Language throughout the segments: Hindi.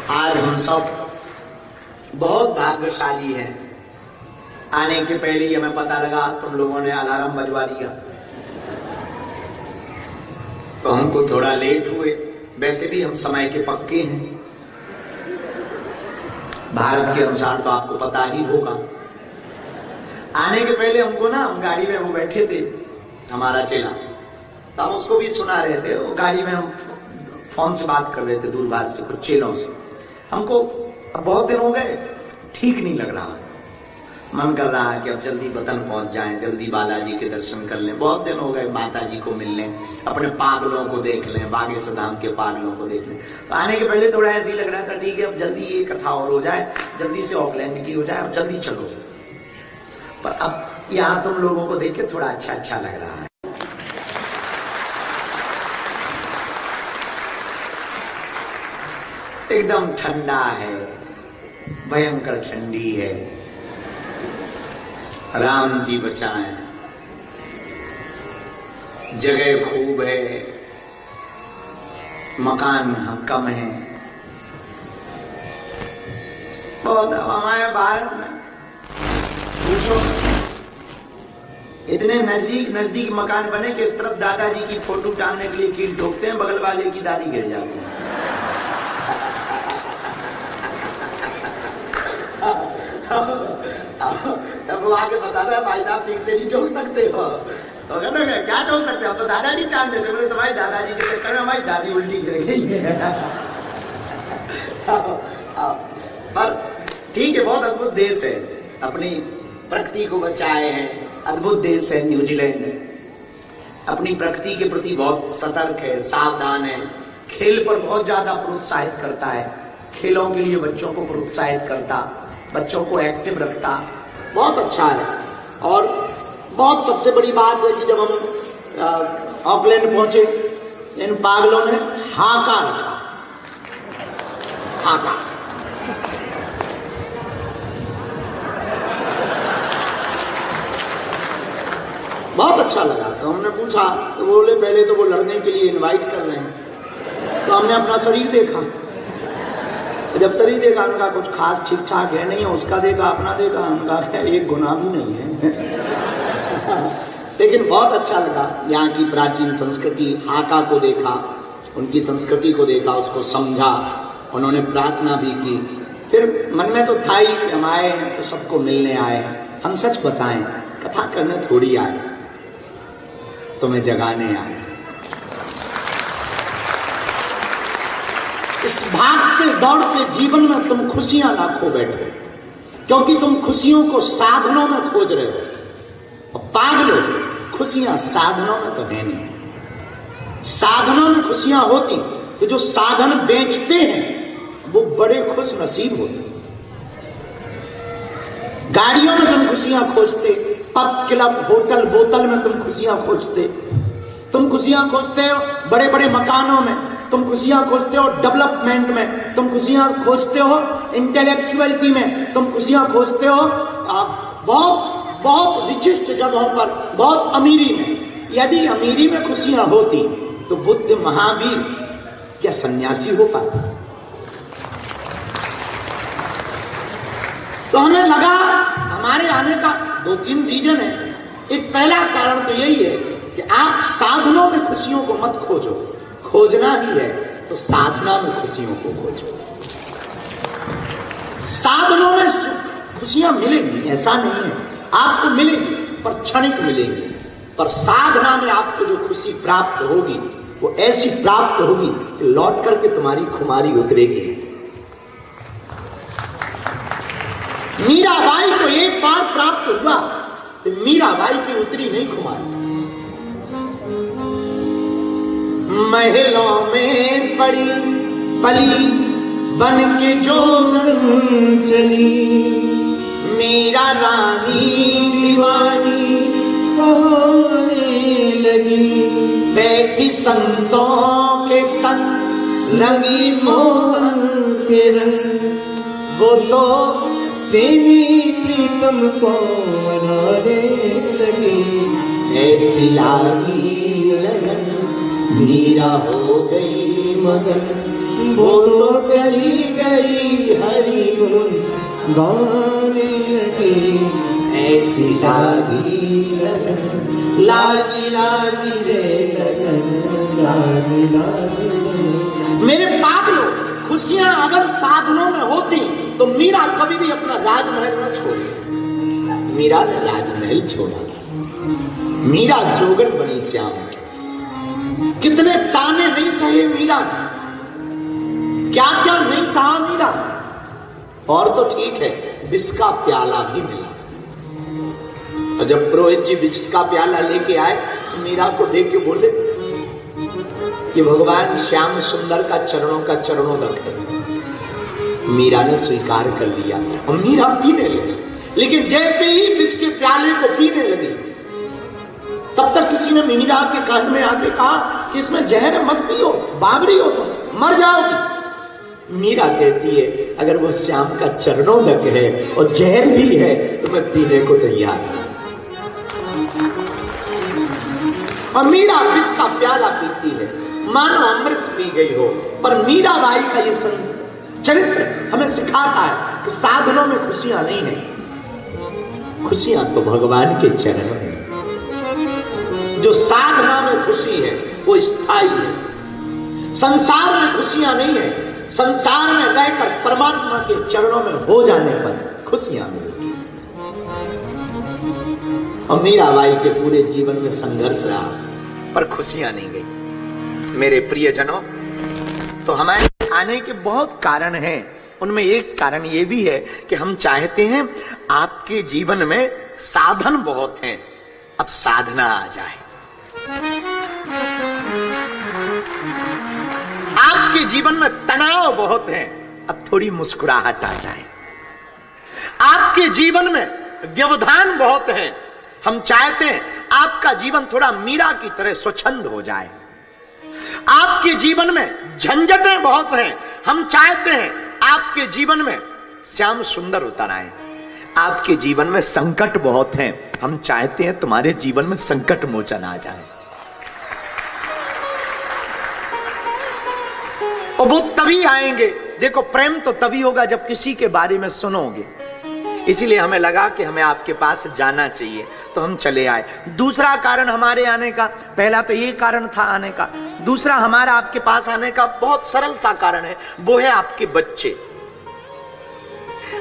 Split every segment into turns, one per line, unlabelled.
आज हम सब बहुत भाग्यशाली हैं। आने के पहले ही हमें पता लगा तुम लोगों ने अलार्म बजवा दिया, तो हमको थोड़ा लेट हुए। वैसे भी हम समय के पक्के हैं। भारत के अनुसार तो आपको पता ही होगा। आने के पहले हमको ना, हम गाड़ी में वो बैठे थे, हमारा चेला, तो हम उसको भी सुना रहे थे। वो गाड़ी में हम फोन से बात कर रहे थे, दूरभाष से, कुछ चेलों से। हमको अब बहुत दिन हो गए, ठीक नहीं लग रहा। मन कर रहा है कि अब जल्दी वतन पहुंच जाएं, जल्दी बालाजी के दर्शन कर लें। बहुत दिन हो गए माता जी को मिल लें, अपने पागलों को देख लें, बागेश्वर धाम के पागलों को देख लें। तो आने के पहले थोड़ा ऐसे ही लग रहा था, ठीक है अब जल्दी ये कथा और हो जाए, जल्दी से ऑकलैंड की हो जाए, अब जल्दी चलो। पर अब यहाँ तुम लोगों को देख के थोड़ा अच्छा लग रहा है। एकदम ठंडा है, भयंकर ठंडी है। राम जी बचाएं, जगह खूब है, मकान कम है। बहुत हमारे भारत में इतने नजदीक मकान बने कि इस तरफ दादाजी की फोटो टांगने के लिए कील ठोकते हैं, बगल वाले की दादी गिर जाती है। तब वो आके बताता है, भाई साहब ठीक से नहीं ठोक सकते हो। तो कहते हैं क्या ठोक सकते हो, तो दादाजी टांग देते। बोले तुम्हारी दादाजी के चक्कर में हमारी दादी उल्टी गिर गई है। पर ठीक है, बहुत अद्भुत देश है, अपनी प्रकृति को बचाए हैं। अद्भुत देश है न्यूजीलैंड, अपनी प्रकृति के प्रति बहुत सतर्क है, सावधान है। खेल पर बहुत ज्यादा प्रोत्साहित करता है, खेलों के लिए बच्चों को प्रोत्साहित करता, बच्चों को एक्टिव रखता, बहुत अच्छा है। और बहुत सबसे बड़ी बात है कि जब हम ऑकलैंड पहुंचे, इन पागलों ने हाका रखा, हाका। बहुत अच्छा लगा। तो हमने पूछा, तो बोले पहले तो वो लड़ने के लिए इनवाइट कर रहे हैं। तो हमने अपना शरीर देखा, जब शरीर देखा उनका कुछ खास ठीक ठाक है नहीं है, उसका देखा, अपना देखा, उनका एक गुनाह भी नहीं है। लेकिन बहुत अच्छा लगा। यहाँ की प्राचीन संस्कृति, हाका को देखा, उनकी संस्कृति को देखा, उसको समझा। उन्होंने प्रार्थना भी की। फिर मन में तो था ही कि हम आए हैं तो सबको मिलने आए, हम सच बताएं, कथा करने थोड़ी आए, तुम्हें जगाने आए। इस भागते दौड़ते जीवन में तुम खुशियां लाखों बैठे, क्योंकि तुम खुशियों को साधनों में खोज रहे हो। और पागलो, खुशियां साधनों में तो है नहीं। साधनों में खुशियां होती तो जो साधन बेचते हैं वो बड़े खुश नसीब होते। गाड़ियों में तुम खुशियां खोजते, पब क्लब होटल बोतल में तुम खुशियां खोजते, तुम खुशियां खोजते हो बड़े बड़े मकानों में, तुम खुशियां खोजते हो डेवलपमेंट में, तुम खुशियां खोजते हो इंटेलेक्चुअलिटी में, तुम खुशियां खोजते हो बहुत बहुत विशिष्ट जगहों पर, बहुत अमीरी में। यदि अमीरी में खुशियां होती तो बुद्ध महावीर क्या सन्यासी हो पाता? तो हमें लगा, हमारे आने का 2-3 रीजन है। एक पहला कारण तो यही है कि आप साधनों में खुशियों को मत खोजो, खोजना ही है तो साधना में खुशियों को खोजो। साधनों में खुशियां मिलेंगी, ऐसा नहीं है, आपको मिलेंगी पर क्षणिक मिलेंगी। पर साधना में आपको जो खुशी प्राप्त होगी वो ऐसी प्राप्त होगी कि लौट करके तुम्हारी खुमारी उतरेगी। मीराबाई को एक बार प्राप्त हुआ, तो मीराबाई की उतरी नहीं खुमारी। महलों में पड़ी पली बन के जो चली, मीरा रानी दीवानी होने लगी। बैठी संतों के संग रंगी मोहन के रंग, वो तो प्रेमी प्रीतम को मनाने लगी। ऐसी लागी लगन मीरा हो गई मगन, वो तो चली गई
गाने लगी ऐसी लागी लगन, लागी लागी रे लगन, लागी लागी रे।
मेरे पागलों, खुशियां अगर साधनों में होती तो मीरा कभी भी अपना राजमहल न छोड़ी। मीरा ने राजमहल छोड़ा, मीरा जोगन बनी श्याम। कितने ताने नहीं सहे मीरा, क्या क्या नहीं सहा मीरा। और तो ठीक है, विष का प्याला भी मिला, और जब पुरोहित जी विष का प्याला लेके आए, मीरा को देख के बोले कि भगवान श्याम सुंदर का चरणों तक है। मीरा ने स्वीकार कर लिया और मीरा पीने लगी। लेकिन जैसे ही विष के प्याले को पीने लगी, तब तक किसी ने मीरा के कान में आके कहा कि इसमें जहर मत पियो, बावरी हो तो मर जाओगी। मीरा कहती है अगर वो श्याम का चरणोदक है और जहर भी है तो मैं पीने को तैयार हूं। और मीरा विष का प्याला पीती है, मानो अमृत पी गई हो। पर मीराबाई का ये चरित्र हमें सिखाता है कि साधनों में खुशियां नहीं है, खुशियां तो भगवान के चरण में। जो साधना में खुशी है वो स्थायी है। संसार में खुशियां नहीं है, संसार में रहकर परमात्मा के चरणों में हो जाने पर खुशियां मिलेगी। और मीराबाई के पूरे जीवन में संघर्ष रहा पर खुशियां नहीं गई। मेरे प्रियजनों, तो हमारे आने के बहुत कारण हैं। उनमें एक कारण ये भी है कि हम चाहते हैं आपके जीवन में साधन बहुत हैं, अब साधना आ जाए। आपके जीवन में तनाव बहुत है, अब थोड़ी मुस्कुराहट आ जाए। आपके जीवन में व्यवधान बहुत है, हम चाहते हैं आपका जीवन थोड़ा मीरा की तरह स्वच्छंद हो जाए। आपके जीवन में झंझटें बहुत हैं, हम चाहते हैं आपके जीवन में श्याम सुंदर उतर आए। आपके जीवन में संकट बहुत हैं, हम चाहते हैं तुम्हारे जीवन में संकट मोचन आ जाए। और वो तभी आएंगे, देखो प्रेम तो तभी होगा जब किसी के बारे में सुनोगे। इसीलिए हमें लगा कि हमें आपके पास जाना चाहिए, तो हम चले आए। दूसरा कारण हमारे आने का, पहला तो ये कारण था आने का, दूसरा हमारा आपके पास आने का बहुत सरल सा कारण है, वो है आपके बच्चे।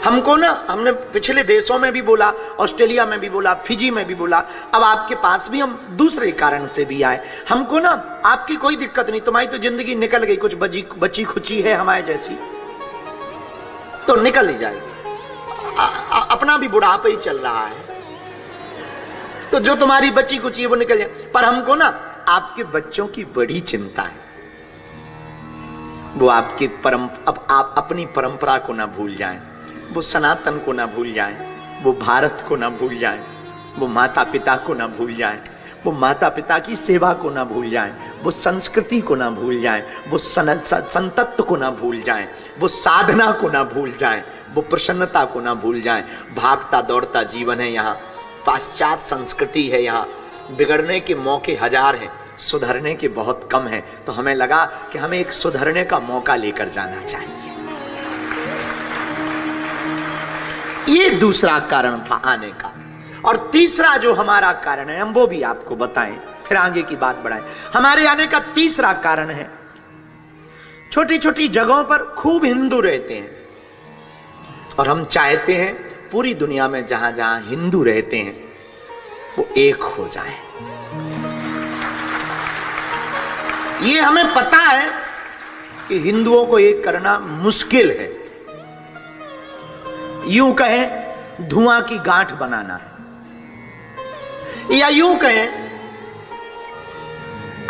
हमको ना, हमने पिछले देशों में भी बोला, ऑस्ट्रेलिया में भी बोला, फिजी में भी बोला, अब आपके पास भी हम दूसरे कारण से भी आए। हमको ना आपकी कोई दिक्कत नहीं, तुम्हारी तो जिंदगी निकल गई, कुछ बची खुची है हमारे जैसी, तो निकल ही जाएगी। अपना भी बुढ़ापा ही चल रहा है, तो जो तुम्हारी बची कुची है वो निकल जाए। पर हमको ना आपके बच्चों की बड़ी चिंता है। वो आपकी अब आप अपनी परंपरा को ना भूल जाएं, वो सनातन को ना भूल जाएं, वो भारत को ना भूल जाएं, वो माता पिता को ना भूल जाएं, वो माता पिता की सेवा को ना भूल जाएं, वो संस्कृति को ना भूल जाएं, वो संतत्व को ना भूल जाएं, वो साधना को ना भूल जाएं, वो प्रसन्नता को ना भूल जाएं। भागता दौड़ता जीवन है यहाँ, पाश्चात्य संस्कृति है यहाँ, बिगड़ने के मौके हजार हैं, सुधरने के बहुत कम हैं। तो हमें लगा कि हमें एक सुधरने का मौका लेकर जाना चाहिए। ये दूसरा कारण था आने का। और तीसरा जो हमारा कारण है, हम वो भी आपको बताएं, फिर आगे की बात बढ़ाएं। हमारे आने का तीसरा कारण है, छोटी छोटी जगहों पर खूब हिंदू रहते हैं, और हम चाहते हैं पूरी दुनिया में जहां जहां हिंदू रहते हैं वो एक हो जाए। ये हमें पता है कि हिंदुओं को एक करना मुश्किल है, यूं कहें धुआं की गांठ बनाना है, या यूं कहें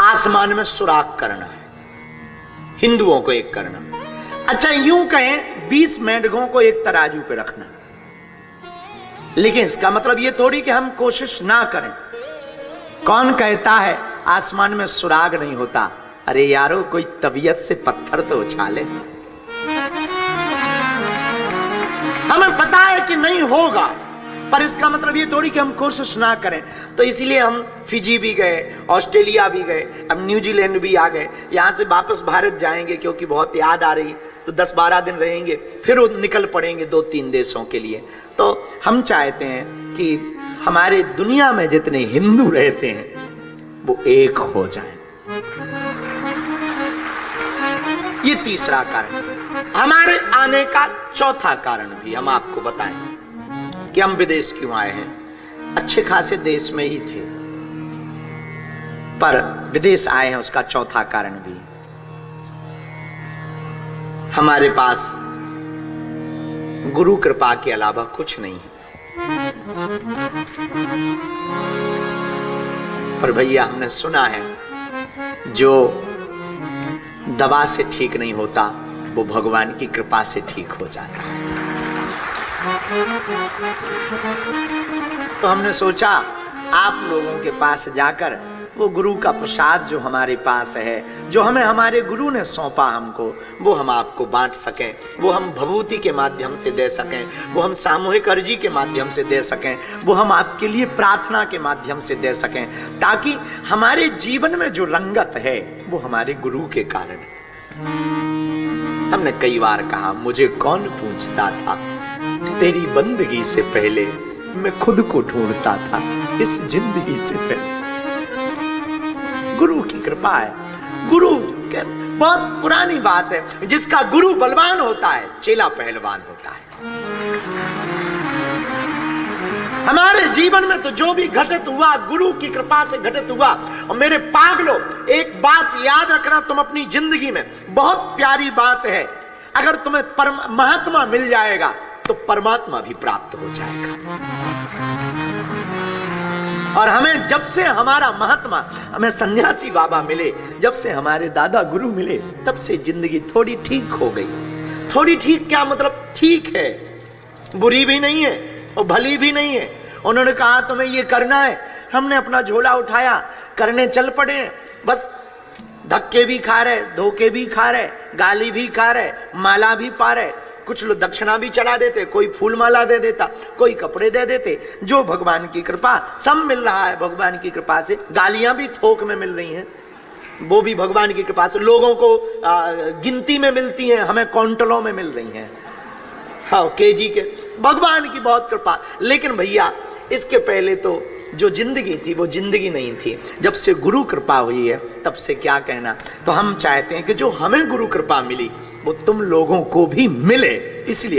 आसमान में सुराख करना है, हिंदुओं को एक करना। अच्छा, यूं कहें 20 मेंढकों को एक तराजू पे रखना। लेकिन इसका मतलब ये थोड़ी कि हम कोशिश ना करें। कौन कहता है आसमान में सुराग नहीं होता? अरे यारो, कोई तबीयत से पत्थर तो उछाले। हमें पता है कि नहीं होगा, पर इसका मतलब ये थोड़ी कि हम कोशिश ना करें। तो इसीलिए हम फिजी भी गए, ऑस्ट्रेलिया भी गए, अब न्यूजीलैंड भी आ गए। यहां से वापस भारत जाएंगे क्योंकि बहुत याद आ रही। तो 10-12 दिन रहेंगे, फिर वो निकल पड़ेंगे 2-3 देशों के लिए। तो हम चाहते हैं कि हमारे दुनिया में जितने हिंदू रहते हैं वो एक हो जाएं। ये तीसरा कारण। हमारे आने का चौथा कारण भी हम आपको बताएं कि हम विदेश क्यों आए हैं। अच्छे खासे देश में ही थे, पर विदेश आए हैं, उसका चौथा कारण भी। हमारे पास गुरु कृपा के अलावा कुछ नहीं है। पर भैया हमने सुना है जो दवा से ठीक नहीं होता वो भगवान की कृपा से ठीक हो जाता है। तो हमने सोचा आप लोगों के पास जाकर वो गुरु का प्रसाद जो हमारे पास है, जो हमें हमारे गुरु ने सौंपा हमको, वो हम आपको बांट सकें, वो हम भभूति के माध्यम से दे सकें, वो हम सामूहिक अर्जी के माध्यम से दे सकें, वो हम आपके लिए प्रार्थना के माध्यम से दे सकें, ताकि हमारे जीवन में जो रंगत है वो हमारे गुरु के कारण है। हमने कई बार कहा, मुझे कौन पूछता था, तेरी बंदगी से पहले मैं खुद को ढूंढता था, इस जिंदगी से पहले। गुरु की कृपा है। गुरु के बहुत पुरानी बात है, जिसका गुरु बलवान होता है चेला पहलवान होता है। हमारे जीवन में तो जो भी घटित हुआ गुरु की कृपा से घटित हुआ। और मेरे पागलों, एक बात याद रखना, तुम अपनी जिंदगी में, बहुत प्यारी बात है, अगर तुम्हें महात्मा मिल जाएगा तो परमात्मा भी प्राप्त हो जाएगा। और हमें जब से हमारा महात्मा, हमें सन्यासी बाबा मिले, जब से हमारे दादा गुरु मिले, तब से जिंदगी थोड़ी ठीक हो गई। थोड़ी ठीक क्या मतलब, ठीक है, बुरी भी नहीं है और भली भी नहीं है। उन्होंने कहा तुम्हें ये करना है, हमने अपना झोला उठाया, करने चल पड़े। बस धक्के भी खा रहे, धोखे भी खा रहे, गाली भी खा रहे, माला भी पा रहे, कुछ लोग दक्षिणा भी चला देते, कोई फूल माला दे देता, कोई कपड़े दे देते। जो भगवान की कृपा, सब मिल रहा है भगवान की कृपा से। गालियां भी थोक में मिल रही हैं, वो भी भगवान की कृपा से। लोगों को गिनती में मिलती हैं, हमें क्विंटलों में मिल रही हैं, हाँ केजी के। भगवान की बहुत कृपा। लेकिन भैया इसके पहले तो जो जिंदगी थी वो जिंदगी नहीं थी। जब से गुरु कृपा हुई है तब से क्या कहना। तो हम चाहते हैं कि जो हमें गुरु कृपा मिली वो तुम लोगों को भी मिले, इसलिए